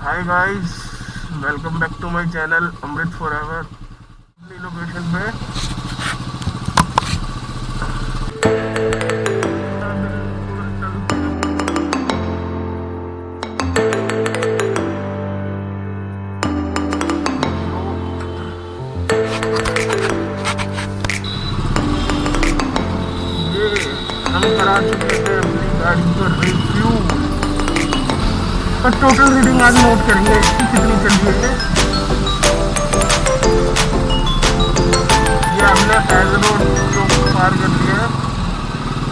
Hi guys, welcome back to my channel Amrit forever. अपनी location पे ये हम करा चुके हैं अपनी गाड़ी को रिव्यू। तो टोटल रीडिंग आज नोट करेंगे इसकी कितनी चली है। ये हमने फैज रोड जो पार कर दिया है,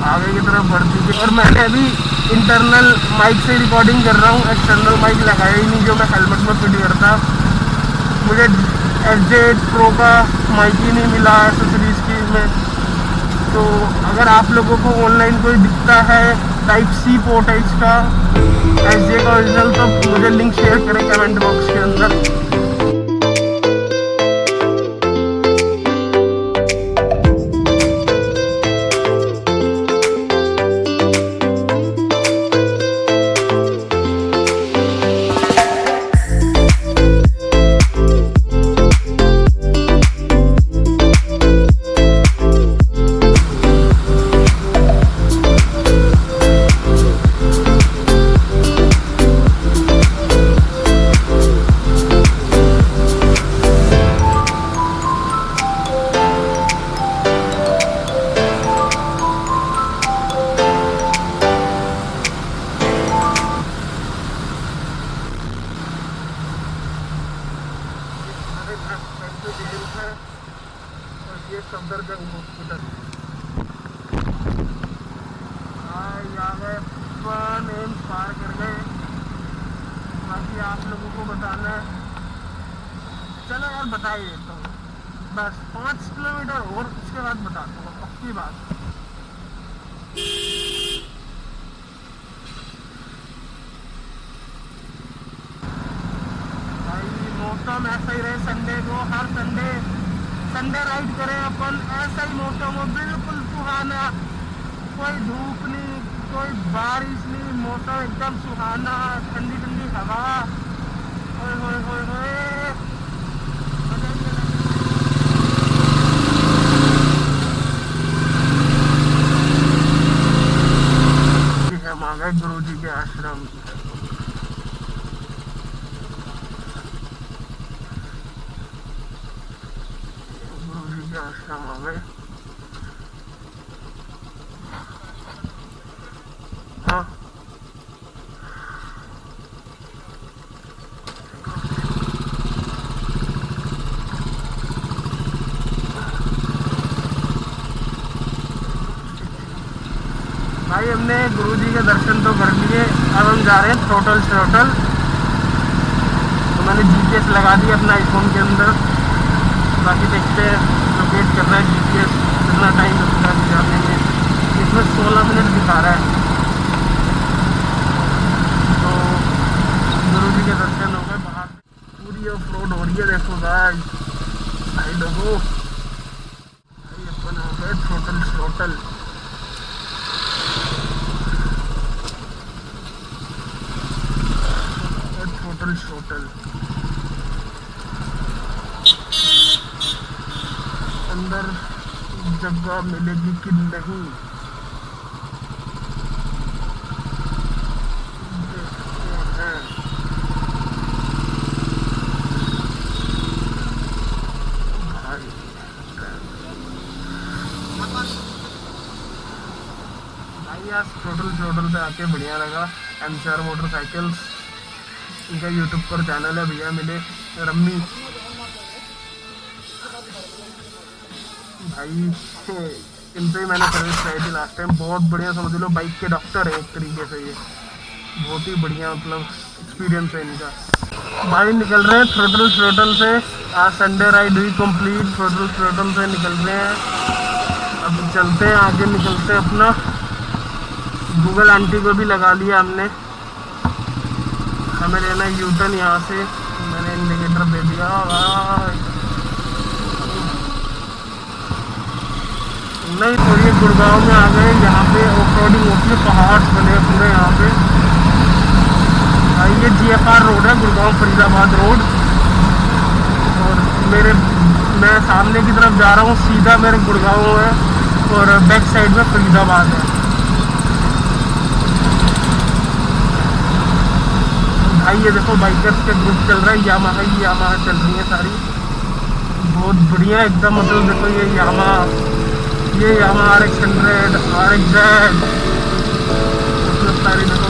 आगे की तरफ बढ़ चुकी है। और मैंने अभी इंटरनल माइक से रिकॉर्डिंग कर रहा हूँ, एक्सटर्नल माइक लगाया ही नहीं जो मैं हेलमेट में फिट करता। मुझे SJ8 Pro का माइक ही नहीं मिला एक्सेसरीज की में। तो अगर आप लोगों को ऑनलाइन कोई दिखता है Type-C पोर्ट है इसका SJ का ओरिजिनल, तो मुझे लिंक शेयर करें कमेंट बॉक्स के अंदर। ये सफदरजंग हॉस्पिटल एम्स पार कर गए। बाकी आप लोगों को बताना है, चलो यार बता ही देता हूँ। बस 5 किलोमीटर और उसके बाद बताता हूँ, पक्की बात। भाई मौसम ऐसा ही रहे संडे को, हर संडे राइड करें अपन, ऐसा ही मौसम हो, बिल्कुल सुहाना। कोई धूप नहीं, कोई बारिश नहीं, मौसम एकदम सुहाना, ठंडी ठंडी हवा। ओए होए होए होए, हम आ गए गुरुजी के आश्रम। गुरुजी के आश्रम आ गए। हाँ भाई, हमने गुरुजी के दर्शन तो कर लिए। अब हम जा रहे हैं थ्रोटल। तो मैंने GPS लगा दिया अपना आईफोन के अंदर। बाकी देखते हैं, लोकेट कर रहा है GPS कितना टाइम लगता है जाने में। इसमें 16 मिनट दिखा रहा है। तो गुरुजी के दर्शन हो गए। बाहर पूरी ऑफ रोड हो रही है, देखो गाइस साइड हो। भाई अपन हो गए थ्रोटल। shrottle अंदर जगह मिलेगी कि नहीं, देखते हैं। भाई यार shrottle पे आके बढ़िया लगा। MCR मोटरसाइकिल्स, इनका यूट्यूब पर चैनल है, भैया मिले रम्मी भाई। इनसे ही मैंने सर्विस कराई थी लास्ट टाइम। बहुत बढ़िया, समझ लो बाइक के डॉक्टर है एक तरीके से। ये बहुत ही बढ़िया मतलब एक्सपीरियंस है इनका। भाई निकल रहे हैं थ्रोटल से। आज संडे राइड हुई कंप्लीट। थ्रोटल से निकल रहे हैं। अब चलते हैं आगे, निकलते हैं अपना। गूगल आंटी को भी लगा लिया हमने। हमें लेना यूटर्न यहाँ से, मैंने इंडिकेटर दे दिया। नहीं तो ये गुड़गांव में आ गए। यहाँ पे ऑफ रोडिंग होती है, पहाड़ बने पूरे यहाँ पे। ये GFR रोड है, गुड़गांव फरीदाबाद रोड। और मैं सामने की तरफ जा रहा हूँ, सीधा मेरे गुड़गांव है और बैक साइड में फरीदाबाद है। भाई ये देखो बाइकर्स के ग्रुप चल रहा है, यामाहा चल रही है सारी, बहुत बढ़िया एकदम। मतलब देखो ये यामाहा RX100, RXZ, मतलब सारी देखो।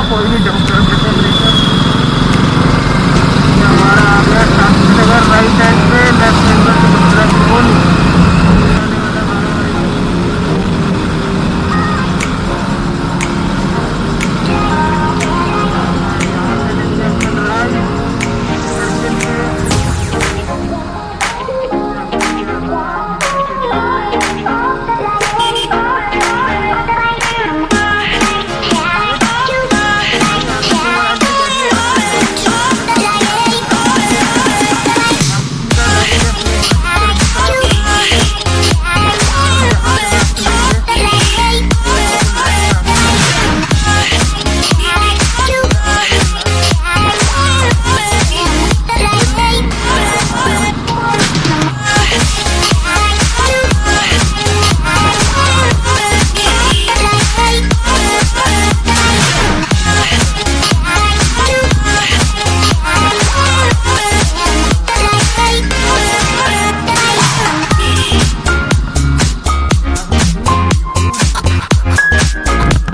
कोई नहीं जंप कर देते ब्रेकर। हमारा आ गया शांति नगर राइट हैंड पे, लेफ्ट हैंड पे